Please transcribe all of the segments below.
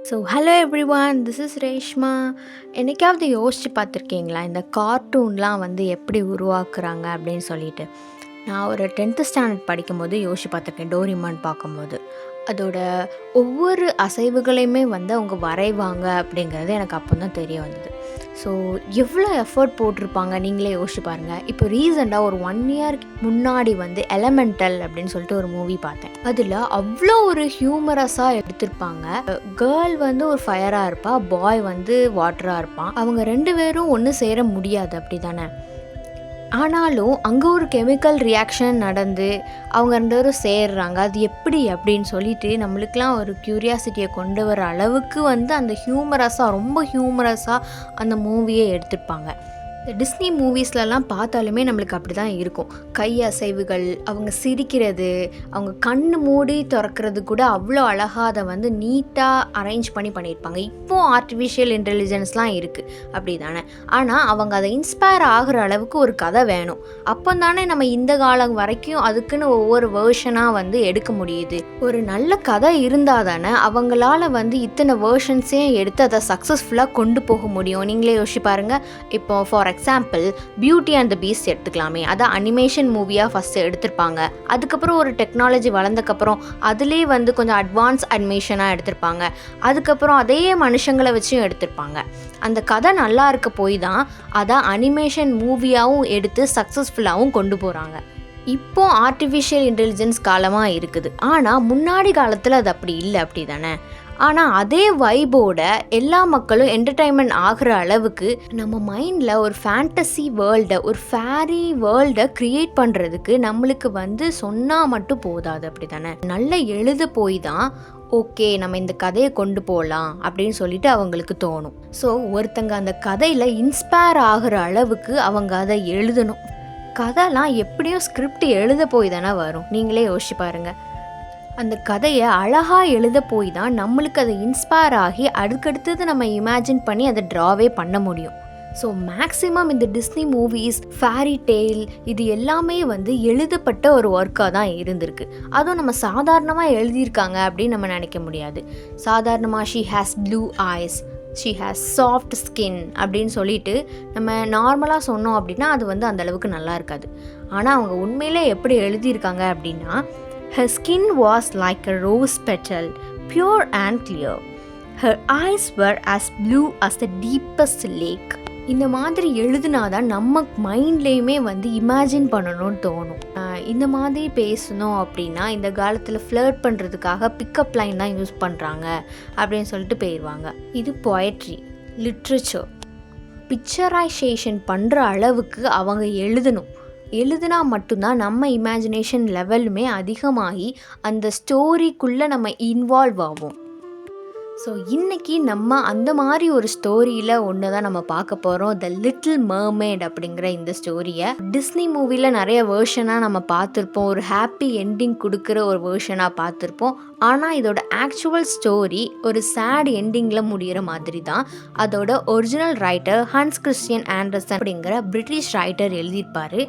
Hello everyone, this is Reshma. என்னைக்காவது யோசிச்சு பார்த்துருக்கீங்களா இந்த கார்ட்டூன்லாம் வந்து எப்படி உருவாக்குறாங்க அப்படின்னு சொல்லிட்டு? நான் ஒரு 10th ஸ்டாண்டர்ட் படிக்கும்போது யோசிச்சு பார்த்துருக்கேன். டோரிமான் பார்க்கும்போது அதோட ஒவ்வொரு அசைவுகளையுமே வந்து அவங்க வரைவாங்க அப்படிங்கிறது எனக்கு அப்போ தான் தெரிய வந்தது. ஸோ எவ்வளோ எஃபர்ட் போட்டிருப்பாங்க நீங்களே யோசிச்சு பாருங்கள். இப்போ ரீசெண்டாக ஒரு 1 இயர் முன்னாடி வந்து எலமெண்டல் அப்படின்னு சொல்லிட்டு ஒரு மூவி பார்த்தேன். அதில் அவ்வளோ ஒரு ஹியூமரஸாக எடுத்திருப்பாங்க. கேர்ள் வந்து ஒரு ஃபயராக இருப்பா, பாய் வந்து வாட்டராக இருப்பான். அவங்க 2 பேரும் ஒன்று சேர முடியாது, அப்படி தானே? ஆனாலும் அங்கே ஒரு கெமிக்கல் ரியாக்ஷன் நடந்து அவங்க 2 பேரும் சேர்றாங்க. அது எப்படி அப்படின்னு சொல்லிட்டு நம்மளுக்கெலாம் ஒரு க்யூரியாசிட்டியை கொண்டு வர அளவுக்கு வந்து அந்த ரொம்ப ஹியூமரஸாக அந்த மூவியை எடுத்திருப்பாங்க. இந்த டிஸ்னி மூவிஸ்லலாம் பார்த்தாலுமே நம்மளுக்கு அப்படி தான் இருக்கும். கை அசைவுகள், அவங்க சிரிக்கிறது, அவங்க கண்ணு மூடி திறக்கிறது கூட அவ்வளோ அழகாக அதை வந்து நீட்டாக அரேஞ்ச் பண்ணியிருப்பாங்க. இப்போது ஆர்டிஃபிஷியல் இன்டெலிஜென்ஸ்லாம் இருக்குது, அப்படி தானே? ஆனால் அவங்க அதை இன்ஸ்பயர் ஆகிற அளவுக்கு ஒரு கதை வேணும். அப்போ தானே நம்ம இந்த காலம் வரைக்கும் அதுக்குன்னு ஒவ்வொரு வேர்ஷனாக வந்து எடுக்க முடியுது. ஒரு நல்ல கதை இருந்தால் தானே அவங்களால வந்து இத்தனை வேர்ஷன்ஸையும் எடுத்து அதை சக்ஸஸ்ஃபுல்லாக கொண்டு போக முடியும். நீங்களே யோசிச்சு பாருங்கள். இப்போ for example beauty and the beast எடுத்துக்கலாமே. அதை அனிமேஷன் மூவியாக ஃபஸ்ட்டு எடுத்திருப்பாங்க. அதுக்கப்புறம் ஒரு டெக்னாலஜி வளர்ந்தக்கப்புறம் அதுலேயே வந்து கொஞ்சம் அட்வான்ஸ் அனிமேஷனாக எடுத்திருப்பாங்க. அதுக்கப்புறம் அதே மனுஷங்களை வச்சும் எடுத்திருப்பாங்க. அந்த கதை நல்லா இருக்க போய் தான் அதை அனிமேஷன் மூவியாகவும் எடுத்து சக்ஸஸ்ஃபுல்லாகவும் கொண்டு போகிறாங்க. இப்போ ஆர்டிஃபிஷியல் இன்டெலிஜென்ஸ் காலமாக இருக்குது. ஆனால் முன்னாடி காலத்தில் அது அப்படி இல்லை, அப்படி தானே? ஆனால் அதே வைபோட எல்லா மக்களும் என்டர்டைன்மெண்ட் ஆகிற அளவுக்கு நம்ம மைண்டில் ஒரு ஃபேண்டசி வேர்ல்டை, ஒரு ஃபேரி வேர்ல்டை க்ரியேட் பண்ணுறதுக்கு நம்மளுக்கு வந்து சொன்னால் மட்டும் போதாது, அப்படி தானே? நல்லா எழுத போய் தான் ஓகே நம்ம இந்த கதையை கொண்டு போகலாம் அப்படின்னு சொல்லிட்டு அவங்களுக்கு தோணும். ஸோ ஒருத்தங்க அந்த கதையில் இன்ஸ்பயர் ஆகிற அளவுக்கு அவங்க அதை எழுதணும். கதைலாம் எப்படியும் ஸ்கிரிப்ட் எழுத போய் தானே வரும். நீங்களே யோசிச்சு பாருங்கள். அந்த கதையை அழகாக எழுத போய் தான் நம்மளுக்கு அதை இன்ஸ்பயர் ஆகி அடுத்தடுத்தது நம்ம இமேஜின் பண்ணி அதை ட்ராவே பண்ண முடியும். ஸோ மேக்ஸிமம் இந்த டிஸ்னி மூவிஸ், ஃபேரி டெய்ல், இது எல்லாமே வந்து எழுதப்பட்ட ஒரு ஒர்க்காக தான் இருந்திருக்கு. அதுவும் நம்ம சாதாரணமாக எழுதியிருக்காங்க அப்படின்னு நம்ம நினைக்க முடியாது. சாதாரணமாக she has blue eyes, she has soft skin அப்படின்னு சொல்லிட்டு நம்ம நார்மலாக சொன்னோம் அப்படின்னா அது வந்து அந்தளவுக்கு நல்லா இருக்காது. ஆனால் அவங்க உண்மையிலே எப்படி எழுதியிருக்காங்க அப்படின்னா, her skin was like a rose petal, pure and clear. Her eyes were as blue as the deepest lake. இந்த மாதிரி எழுதுனாதான் நம்ம மைண்ட்லேயுமே வந்து இமேஜின் பண்ணணும்னு தோணும். இந்த மாதிரி பேசணும் அப்படின்னா இந்த காலத்தில் ஃப்ளர்ட் பண்ணுறதுக்காக பிக்கப் லைன் தான் யூஸ் பண்ணுறாங்க அப்படின்னு சொல்லிட்டு போயிடுவாங்க. இது பொயட்ரி, லிட்ரேச்சர், பிக்சரைசேஷன் பண்ணுற அளவுக்கு அவங்க எழுதுனா மட்டும்தான் நம்ம இமேஜினேஷன் லெவலுமே அதிகமாகி அந்த ஸ்டோரிக்குள்ளே நம்ம இன்வால்வ் ஆகும். ஸோ இன்றைக்கி நம்ம அந்த மாதிரி ஒரு ஸ்டோரியில் ஒன்று தான் நம்ம பார்க்க போகிறோம். த லிட்டில் மர்மெய்ட் அப்படிங்கிற இந்த ஸ்டோரியை டிஸ்னி மூவியில் நிறைய வேர்ஷனாக நம்ம பார்த்துருப்போம். ஒரு ஹாப்பி என்டிங் கொடுக்குற ஒரு வேர்ஷனாக பார்த்துருப்போம். ஆனால் இதோட ஆக்சுவல் ஸ்டோரி ஒரு சேட் என்டிங்கில் முடிகிற மாதிரி தான் அதோட original writer Hans Christian Anderson அப்படிங்கிற பிரிட்டிஷ் ரைட்டர் எழுதியிருப்பார்.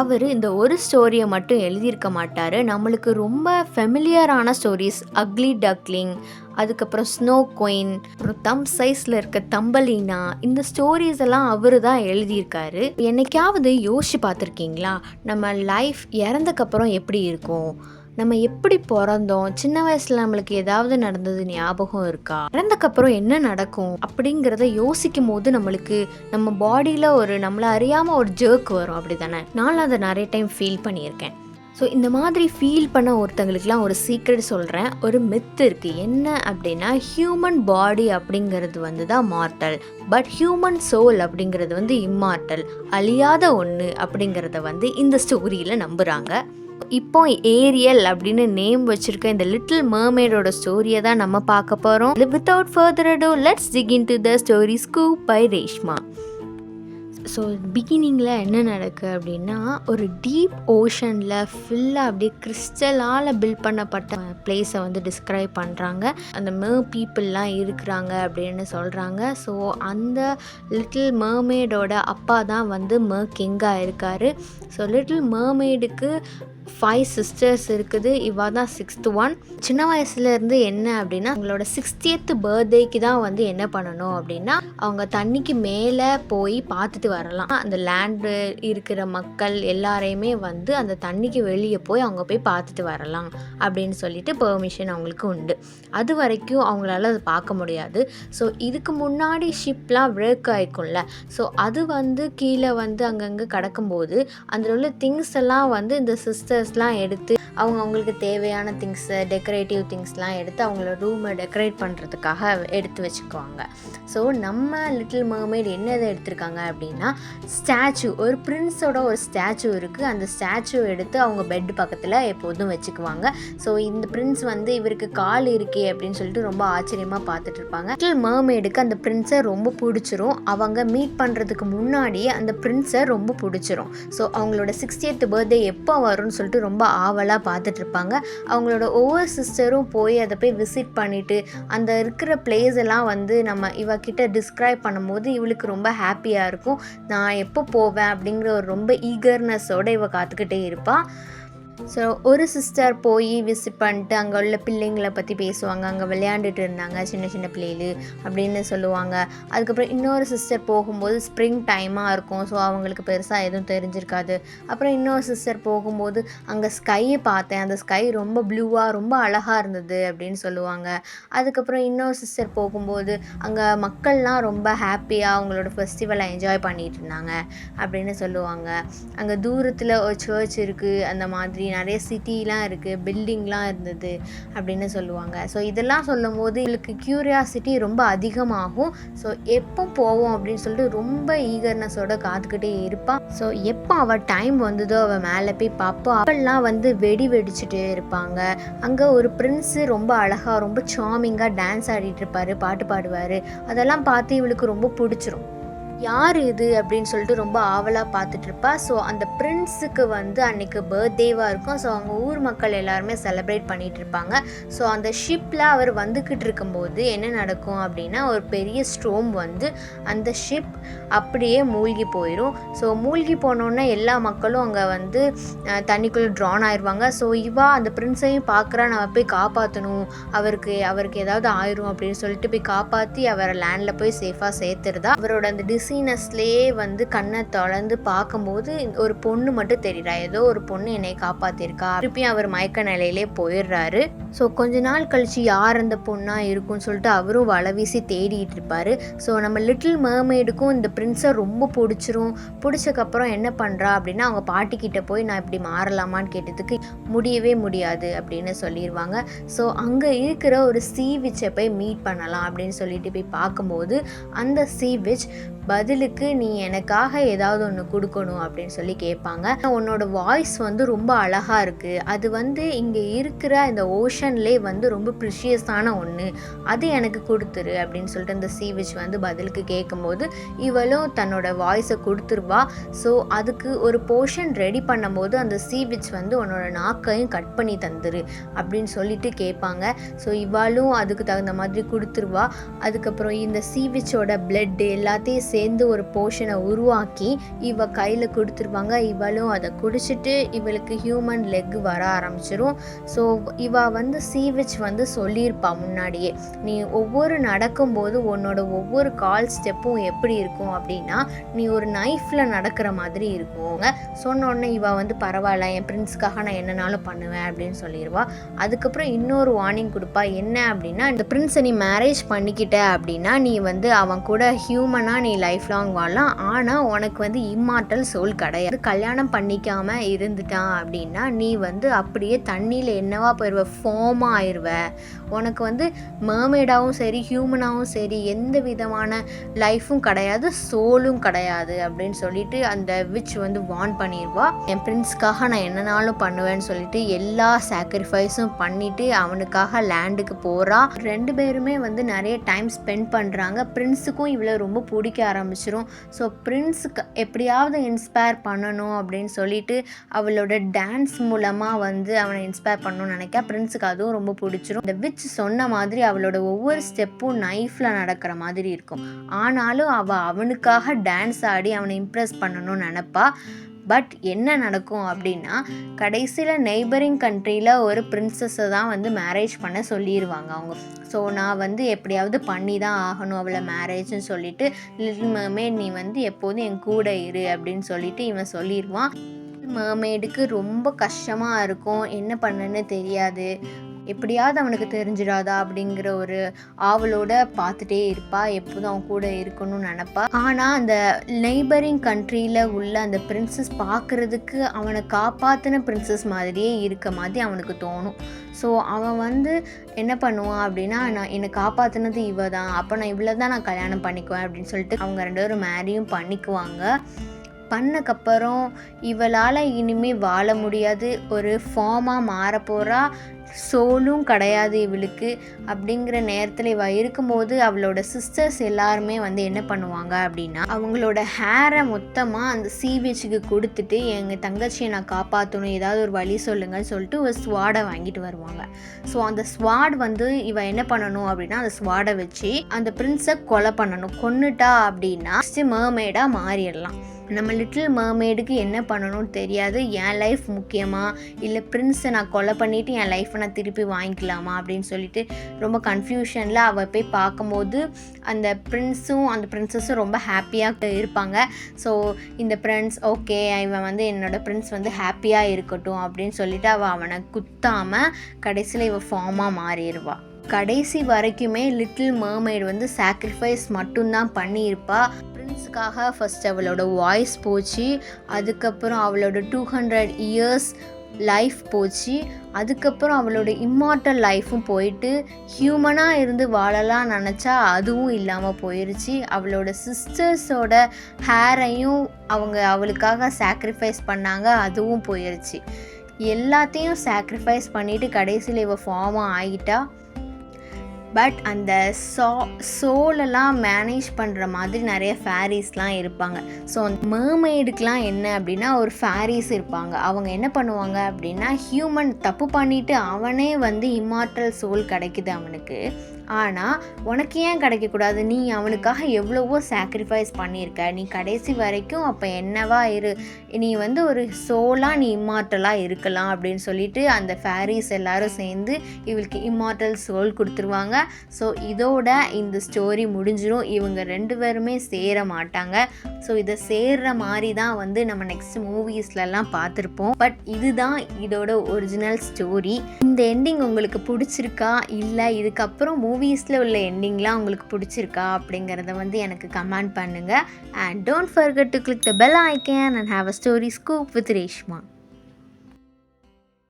அவர் இந்த ஒரு ஸ்டோரியை மட்டும் எழுதியிருக்க மாட்டார். நம்மளுக்கு ரொம்ப ஃபெமிலியரான ஸ்டோரிஸ், அக்லி டக்லிங், அதுக்கப்புறம் ஸ்னோ குயின், அப்புறம் தம் சைஸில் இருக்க தம்பலீனா, இந்த ஸ்டோரிஸ் எல்லாம் அவர் தான் எழுதியிருக்காரு. என்னைக்காவது யோசிச்சு பார்த்துருக்கீங்களா நம்ம லைஃப் இறந்தக்கப்புறம் எப்படி இருக்கும்? நம்ம எப்படி பிறந்தோம்? சின்ன வயசில் நம்மளுக்கு ஏதாவது நடந்தது ஞாபகம் இருக்கா? இறந்தக்கப்புறம் என்ன நடக்கும் அப்படிங்கிறத யோசிக்கும் போது நம்மளுக்கு நம்ம பாடியில் நம்மளை அறியாமல் ஒரு ஜர்க் வரும், அப்படி தானே? நான் அதை நிறைய டைம் ஃபீல் பண்ணியிருக்கேன். ஸோ இந்த மாதிரி ஃபீல் பண்ண ஒருத்தங்களுக்குலாம் ஒரு சீக்ரெட் சொல்கிறேன். ஒரு மித் இருக்குது. என்ன அப்படின்னா, ஹியூமன் பாடி அப்படிங்கிறது வந்து தான் மார்ட்டல், பட் ஹியூமன் சோல் அப்படிங்கிறது வந்து இம்மார்ட்டல், அழியாத ஒன்று அப்படிங்கிறத வந்து இந்த ஸ்டோரியில் நம்புகிறாங்க. இப்போ ஏரியல் அப்படின்னு நேம் வச்சிருக்க இந்த லிட்டில் மர்மெய்டோட ஸ்டோரியை தான் நம்ம பார்க்க போகிறோம். Without further ado, let's dig into the story scoop by Reshma. So பிகினிங்கில் என்ன நடக்குது அப்படின்னா, ஒரு டீப் ஓஷனில் ஃபுல்லாக அப்படியே கிறிஸ்டலால் பில்ட் பண்ணப்பட்ட பிளேஸை வந்து டிஸ்கிரைப் பண்ணுறாங்க. அந்த பீப்புளெலாம் இருக்கிறாங்க அப்படின்னு சொல்கிறாங்க. ஸோ அந்த லிட்டில் மர்மெய்டோட அப்பா தான் வந்து கிங்காக இருக்கார். ஸோ லிட்டில் மர்மெய்டுக்கு 5 சிஸ்டர்ஸ் இருக்குது. இவ தான் 6th ஒன். சின்ன வயசுலேருந்து என்ன அப்படின்னா அவங்களோட 60th பர்த்டேக்கு தான் வந்து என்ன பண்ணணும் அப்படின்னா அவங்க தண்ணிக்கு மேலே போய் பார்த்துட்டு வரலாம். அந்த லேண்டு இருக்கிற மக்கள் எல்லாரையுமே வந்து அந்த தண்ணிக்கு வெளியே போய் அவங்க போய் பார்த்துட்டு வரலாம் அப்படின்னு சொல்லிட்டு பெர்மிஷன் அவங்களுக்கு உண்டு. அது வரைக்கும் அவங்களால அதை பார்க்க முடியாது. ஸோ இதுக்கு முன்னாடி ஷிப்லாம் பிரேக் ஆகிக்கும்ல, ஸோ அது வந்து கீழே வந்து அங்கங்கே கிடக்கும்போது அதில் உள்ள திங்ஸ் எல்லாம் வந்து இந்த சிஸ்டர்ஸ்லாம் எடுத்து அவங்களுக்கு தேவையான திங்ஸு, டெக்கரேட்டிவ் திங்ஸ்லாம் எடுத்து அவங்களோட ரூமை டெக்கரேட் பண்ணுறதுக்காக எடுத்து வச்சுக்குவாங்க. ஸோ நம்ம லிட்டில் மர்மெய்ட் என்னதை எடுத்திருக்காங்க அப்படின்னா ஸ்டாச்சு, ஒரு பிரின்ஸோட ஒரு ஸ்டாச்சு இருக்குது. அந்த ஸ்டாச்சு எடுத்து அவங்க பெட் பக்கத்தில் எப்போதும் வச்சுக்குவாங்க. ஸோ இந்த பிரின்ஸ் வந்து இவருக்கு கால் இருக்கே அப்படின்னு சொல்லிட்டு ரொம்ப ஆச்சரியமாக பார்த்துட்டு இருப்பாங்க. லிட்டில் மர்மெய்டுக்கு அந்த பிரின்ஸை ரொம்ப பிடிச்சிரும். அவங்க மீட் பண்ணுறதுக்கு முன்னாடியே அந்த பிரின்ஸை ரொம்ப பிடிச்சிரும். ஸோ அவங்களோட 60th பர்த்டே எப்போ வரும்னு சொல்லிட்டு ரொம்ப ஆவலாக பார்த்துட்ருப்பாங்க. அவங்களோட ஒவ்வொரு சிஸ்டரும் போய் அதை போய் விசிட் பண்ணிவிட்டு அந்த இருக்கிற பிளேஸ் எல்லாம் வந்து நம்ம இவகிட்ட டிஸ்கிரைப் பண்ணும்போது இவளுக்கு ரொம்ப ஹாப்பியாக இருக்கும். நான் எப்போ போவேன் அப்படிங்கிற ஒரு ரொம்ப ஈகர்னஸோடு இவ காத்துக்கிட்டே இருப்பாள். ஸோ ஒரு சிஸ்டர் போய் விசிட் பண்ணிட்டு அங்கே உள்ள பிள்ளைங்களை பற்றி பேசுவாங்க. அங்கே விளையாண்டுட்டு இருந்தாங்க சின்ன சின்ன பிள்ளைகள் அப்படின்னு சொல்லுவாங்க. அதுக்கப்புறம் இன்னொரு சிஸ்டர் போகும்போது ஸ்ப்ரிங் டைமாக இருக்கும். ஸோ அவங்களுக்கு பெருசாக எதுவும் தெரிஞ்சிருக்காது. அப்புறம் இன்னொரு சிஸ்டர் போகும்போது அங்கே ஸ்கையை பார்த்தேன், அந்த ஸ்கை ரொம்ப ப்ளூவாக ரொம்ப அழகாக இருந்தது அப்படின்னு சொல்லுவாங்க. அதுக்கப்புறம் இன்னொரு சிஸ்டர் போகும்போது அங்கே மக்கள்லாம் ரொம்ப ஹாப்பியாக அவங்களோட ஃபெஸ்டிவலை என்ஜாய் பண்ணிகிட்டு இருந்தாங்க அப்படின்னு சொல்லுவாங்க. அங்கே தூரத்தில் ஒரு சர்ச் இருக்குது, அந்த மாதிரி நிறைய சிட்டிலாம் இருக்குது, பில்டிங்லாம் இருந்தது அப்படின்னு சொல்லுவாங்க. ஸோ இதெல்லாம் சொல்லும் போது இவளுக்கு க்யூரியாசிட்டி ரொம்ப அதிகமாகும். ஸோ எப்போ போவோம் அப்படின்னு சொல்லிட்டு ரொம்ப ஈகர்னஸோட காத்துக்கிட்டே இருப்பாள். ஸோ எப்போ அவள் டைம் வந்ததோ அவள் மேலே போய் பார்ப்போம். அவள்லாம் வந்து வெடிச்சுட்டே இருப்பாங்க. அங்கே ஒரு பிரின்ஸு ரொம்ப அழகாக ரொம்ப சாமிங்காக டான்ஸ் ஆடிட்டு இருப்பார், பாட்டு பாடுவார். அதெல்லாம் பார்த்து இவளுக்கு ரொம்ப பிடிச்சிரும். யார் இது அப்படின்னு சொல்லிட்டு ரொம்ப ஆவலாக பார்த்துட்ருப்பா. ஸோ அந்த பிரின்ஸுக்கு வந்து அன்றைக்கி பர்த்டேவாக இருக்கும். ஸோ அவங்க ஊர் மக்கள் எல்லாருமே செலிப்ரேட் பண்ணிகிட்ருப்பாங்க. ஸோ அந்த ஷிப்பில் அவர் வந்துக்கிட்டு இருக்கும்போது என்ன நடக்கும் அப்படின்னா ஒரு பெரிய ஸ்ட்ரோம் வந்து அந்த ஷிப் அப்படியே மூழ்கி போயிடும். ஸோ மூழ்கி போனோன்னே எல்லா மக்களும் அங்கே வந்து தண்ணிக்குள்ளே ட்ரான் ஆயிடுவாங்க. ஸோ இவா அந்த பிரின்ஸையும் பார்க்குறா, நம்ம போய் காப்பாற்றணும், அவருக்கு ஏதாவது ஆயிரும் அப்படின்னு சொல்லிட்டு போய் காப்பாற்றி அவரை லேண்டில் போய் சேஃபாக சேர்த்துருதா. அவரோட அந்த டிசீனஸ்லேயே வந்து கண்ணை தொடர்ந்து பார்க்கும்போது ஒரு பொண்ணு மட்டும் தெரியுறா, ஏதோ ஒரு பொண்ணு என்னை காப்பாற்றிருக்கா. திருப்பியும் அவர் மயக்க நிலையிலே போயிடுறாரு. ஸோ கொஞ்ச நாள் கழிச்சு யார் அந்த பொண்ணாக இருக்கும்னு சொல்லிட்டு அவரும் வலை வீசி தேடிட்டு இருப்பார். ஸோ நம்ம லிட்டில் மர்மெய்டுக்கும் இந்த பிரின்ஸை ரொம்ப பிடிச்சிரும். பிடிச்சக்கப்புறம் என்ன பண்ணுறா அப்படின்னா அவங்க பாட்டிக்கிட்ட போய் நான் இப்படி மாறலாமான்னு கேட்டதுக்கு முடியவே முடியாது அப்படின்னு சொல்லிடுவாங்க. ஸோ அங்கே இருக்கிற ஒரு சீ விச்சை போய் மீட் பண்ணலாம் அப்படின்னு சொல்லிட்டு போய் பார்க்கும்போது அந்த சீ விச் பதிலுக்கு நீ எனக்காக ஏதாவது ஒன்று கொடுக்கணும் அப்படின்னு சொல்லி கேட்பாங்க. உன்னோட வாய்ஸ் வந்து ரொம்ப அழகாக இருக்குது, அது வந்து இங்கே இருக்கிற இந்த ஓஷன்லே வந்து ரொம்ப ப்ரிஷியஸான ஒன்று, அது எனக்கு கொடுத்துரு அப்படின்னு சொல்லிட்டு அந்த சீ விச் வந்து பதிலுக்கு கேட்கும்போது இவளும் தன்னோட வாய்ஸை கொடுத்துருவா. ஸோ அதுக்கு ஒரு போர்ஷன் ரெடி பண்ணும்போது அந்த சீ விச் வந்து உன்னோட நாக்கையும் கட் பண்ணி தந்துரு அப்படின்னு சொல்லிட்டு கேட்பாங்க. ஸோ இவளும் அதுக்கு தகுந்த மாதிரி கொடுத்துருவா. அதுக்கப்புறம் இந்த சீ விச்சோட பிளட் எல்லாத்தையும் சேர்ந்து ஒரு போர்ஷனை உருவாக்கி இவ கையில் கொடுத்துருவாங்க. இவளும் அதை குடிச்சிட்டு இவளுக்கு ஹியூமன் லெக் வர ஆரம்பிச்சிரும். ஸோ இவ வந்து சீ விச் வந்து சொல்லியிருப்பா முன்னாடியே, நீ ஒவ்வொரு நடக்கும்போது உன்னோட ஒவ்வொரு கால் ஸ்டெப்பும் எப்படி இருக்கும் அப்படின்னா நீ ஒரு நைஃப்பில் நடக்கிற மாதிரி இருக்குங்க. சொன்னோடனே இவ வந்து பரவாயில்ல, என் பிரின்ஸ்க்காக நான் என்னனாலும் பண்ணுவேன் அப்படின்னு சொல்லிடுவா. அதுக்கப்புறம் இன்னொரு வார்னிங் கொடுப்பா. என்ன அப்படின்னா இந்த பிரின்ஸை நீ மேரேஜ் பண்ணிக்கிட்ட அப்படின்னா நீ வந்து அவன் கூட ஹியூமனாக நீ லைஃப் லாங் வாழலாம், ஆனால் உனக்கு வந்து இம்மார்டல் சோல் கிடையாது. கல்யாணம் பண்ணிக்காம இருந்துட்டான் அப்படின்னா நீ வந்து அப்படியே தண்ணியில் என்னவா போயிடுவ, ஃபார்மாக ஆயிடுவ. உனக்கு வந்து மர்மெய்டாகவும் சரி ஹியூமனாகவும் சரி எந்த விதமான லைஃப்பும் கிடையாது, சோலும் கிடையாது அப்படின்னு சொல்லிட்டு அந்த விச் வந்து வார்ன் பண்ணிடுவா. என் பிரின்ஸ்க்காக நான் என்னனாலும் பண்ணுவேன்னு சொல்லிட்டு எல்லா சாக்ரிஃபைஸும் பண்ணிட்டு அவனுக்காக லேண்டுக்கு போகிறா. 2 பேருமே வந்து நிறைய டைம் ஸ்பெண்ட் பண்ணுறாங்க. பிரின்ஸுக்கும் இவ்வளோ ரொம்ப பிடிக்க ஆரம்பிச்சிரும். ஸோ பிரின்ஸுக்கு எப்படியாவது இன்ஸ்பயர் பண்ணணும் அப்படின்னு சொல்லிட்டு அவளோட டான்ஸ் மூலமாக வந்து அவனை இன்ஸ்பயர் பண்ணணும்னு நினைக்க பிரின்ஸுக்கு அதுவும் ரொம்ப பிடிச்சிரும். இந்த விச் சொன்ன மாதிரி அவளோட ஒவ்வொரு ஸ்டெப்பும் நைஃப்பில் நடக்கிற மாதிரி இருக்கும். ஆனாலும் அவனுக்காக டான்ஸ் ஆடி அவனை இம்ப்ரெஸ் பண்ணணும்னு நினைப்பா. பட் என்ன நடக்கும் அப்படின்னா கடைசியில் நெய்பரிங் கண்ட்ரியில் ஒரு பிரின்சஸை தான் வந்து மேரேஜ் பண்ண சொல்லிடுவாங்க அவங்க. ஸோ நான் வந்து எப்படியாவது பண்ணி தான் ஆகணும் அவளை மேரேஜ்னு சொல்லிட்டு லிட்டில் மர்மெய்ட் நீ வந்து எப்போதும் என் கூட இரு அப்படின்னு சொல்லிட்டு இவன் சொல்லிடுவான். மர்மெய்டுக்கு ரொம்ப கஷ்டமாக இருக்கும், என்ன பண்ணன்னு தெரியாது, எப்படியாவது அவனுக்கு தெரிஞ்சிடாதா அப்படிங்கிற ஒரு ஆவலோட பார்த்துட்டே இருப்பா, எப்போதும் அவன் கூட இருக்கணும்னு நினப்பா. ஆனால் அந்த நெய்பரிங் கண்ட்ரியில் உள்ள அந்த பிரின்சஸ் பார்க்குறதுக்கு அவனை காப்பாற்றின பிரின்சஸ் மாதிரியே இருக்க மாதிரி அவனுக்கு தோணும். ஸோ அவன் வந்து என்ன பண்ணுவான் அப்படின்னா, நான் என்னை காப்பாற்றினது இவ தான், அப்போ நான் இவ்வளோ தான் நான் கல்யாணம் பண்ணிக்குவேன் அப்படின்னு சொல்லிட்டு அவங்க 2 பேரும் மேரியும் பண்ணிக்குவாங்க. பண்ணக்கப்புறம் இவளால் இனிமேல் வாழ முடியாது, ஒரு ஃபார்மாக மாறப்போகிறா, சோலும் கிடையாது இவளுக்கு. அப்படிங்கிற நேரத்தில் இவ இருக்கும்போது அவளோட சிஸ்டர்ஸ் எல்லாருமே வந்து என்ன பண்ணுவாங்க அப்படின்னா, அவங்களோட ஹேரை மொத்தமாக அந்த சீவேஜுக்கு கொடுத்துட்டு எங்கள் தங்கச்சியை நான் காப்பாற்றணும், ஏதாவது ஒரு வழி சொல்லுங்கன்னு சொல்லிட்டு ஒரு ஸ்வாடை வாங்கிட்டு வருவாங்க. ஸோ அந்த ஸ்வாட் வந்து இவ என்ன பண்ணணும் அப்படின்னா, அந்த ஸ்வாடை வச்சு அந்த பிரின்ஸை கொலை பண்ணணும். கொன்னுட்டா அப்படின்னா மர்மெய்டாக மாறிடலாம். நம்ம லிட்டில் மர்மெய்டுக்கு என்ன பண்ணணும்னு தெரியாது, என் லைஃப் முக்கியமா இல்லை பிரின்ஸை நான் கொலை பண்ணிவிட்டு என் லைஃப்பை நான் திருப்பி வாங்கிக்கலாமா அப்படின்னு சொல்லிட்டு ரொம்ப கன்ஃபியூஷனில் அவள் போய் பார்க்கும்போது அந்த பிரின்ஸும் அந்த பிரின்ஸஸும் ரொம்ப ஹாப்பியாக இருப்பாங்க. ஸோ இந்த பிரின்ஸ் ஓகே, இவன் வந்து என்னோடய பிரின்ஸ் வந்து ஹாப்பியாக இருக்கட்டும் அப்படின்னு சொல்லிட்டு அவனை குத்தாமல் கடைசியில் இவள் ஃபார்மாக மாறிடுவாள். கடைசி வரைக்குமே லிட்டில் மர்மெய்டு வந்து சாக்ரிஃபைஸ் மட்டும்தான் பண்ணியிருப்பா. பிரின்ஸுக்காக ஃபஸ்ட் அவளோட வாய்ஸ் போச்சு, அதுக்கப்புறம் அவளோட 200 இயர்ஸ் லைஃப் போச்சு, அதுக்கப்புறம் அவளோட இம்மார்ட்டல் லைஃப்பும் போயிட்டு ஹியூமனாக இருந்து வாழலாம் நினச்சா அதுவும் இல்லாமல் போயிடுச்சு. அவளோட சிஸ்டர்ஸோட ஹேரையும் அவங்க அவளுக்காக சாக்ரிஃபைஸ் பண்ணாங்க, அதுவும் போயிடுச்சு. எல்லாத்தையும் சாக்ரிஃபைஸ் பண்ணிவிட்டு கடைசியில் இவள் ஃபார்மாக ஆகிட்டா. பட் அந்த சோலெல்லாம் மேனேஜ் பண்ணுற மாதிரி நிறைய ஃபேரிஸ்லாம் இருப்பாங்க. ஸோ அந்த மர்மெய்டுக்கெலாம் என்ன அப்படின்னா ஒரு ஃபேரிஸ் இருப்பாங்க. அவங்க என்ன பண்ணுவாங்க அப்படின்னா, ஹியூமன் தப்பு பண்ணிவிட்டு அவனே வந்து இம்மார்ட்டல் சோல் கிடைக்குது அவனுக்கு, ஆனால் உனக்கு ஏன் கிடைக்கக்கூடாது, நீ அவனுக்காக எவ்வளவோ சாக்ரிஃபைஸ் பண்ணியிருக்க, நீ கடைசி வரைக்கும் அப்போ என்னவா இரு, நீ வந்து ஒரு சோலாக நீ இம்மார்ட்டலாக இருக்கலாம் அப்படின்னு சொல்லிட்டு அந்த ஃபேரிஸ் எல்லாரும் சேர்ந்து இவளுக்கு இம்மார்ட்டல் சோல் கொடுத்துருவாங்க. ஸோ இதோட இந்த ஸ்டோரி முடிஞ்சிடும். இவங்க 2 பேருமே சேர மாட்டாங்க. ஸோ இதை சேர்ற மாதிரி தான் வந்து நம்ம நெக்ஸ்ட் மூவிஸ்லலாம் பார்த்துருப்போம். பட் இதுதான் இதோட ஒரிஜினல் ஸ்டோரி. இந்த எண்டிங் உங்களுக்கு பிடிச்சிருக்கா, இல்லை இதுக்கப்புறம் மூவிஸில் உள்ள எண்டிங்லாம் உங்களுக்கு பிடிச்சிருக்கா அப்படிங்கிறத வந்து எனக்கு கமெண்ட் பண்ணுங்கள். And don't forget to click the bell icon and have a story scoop with Reshma.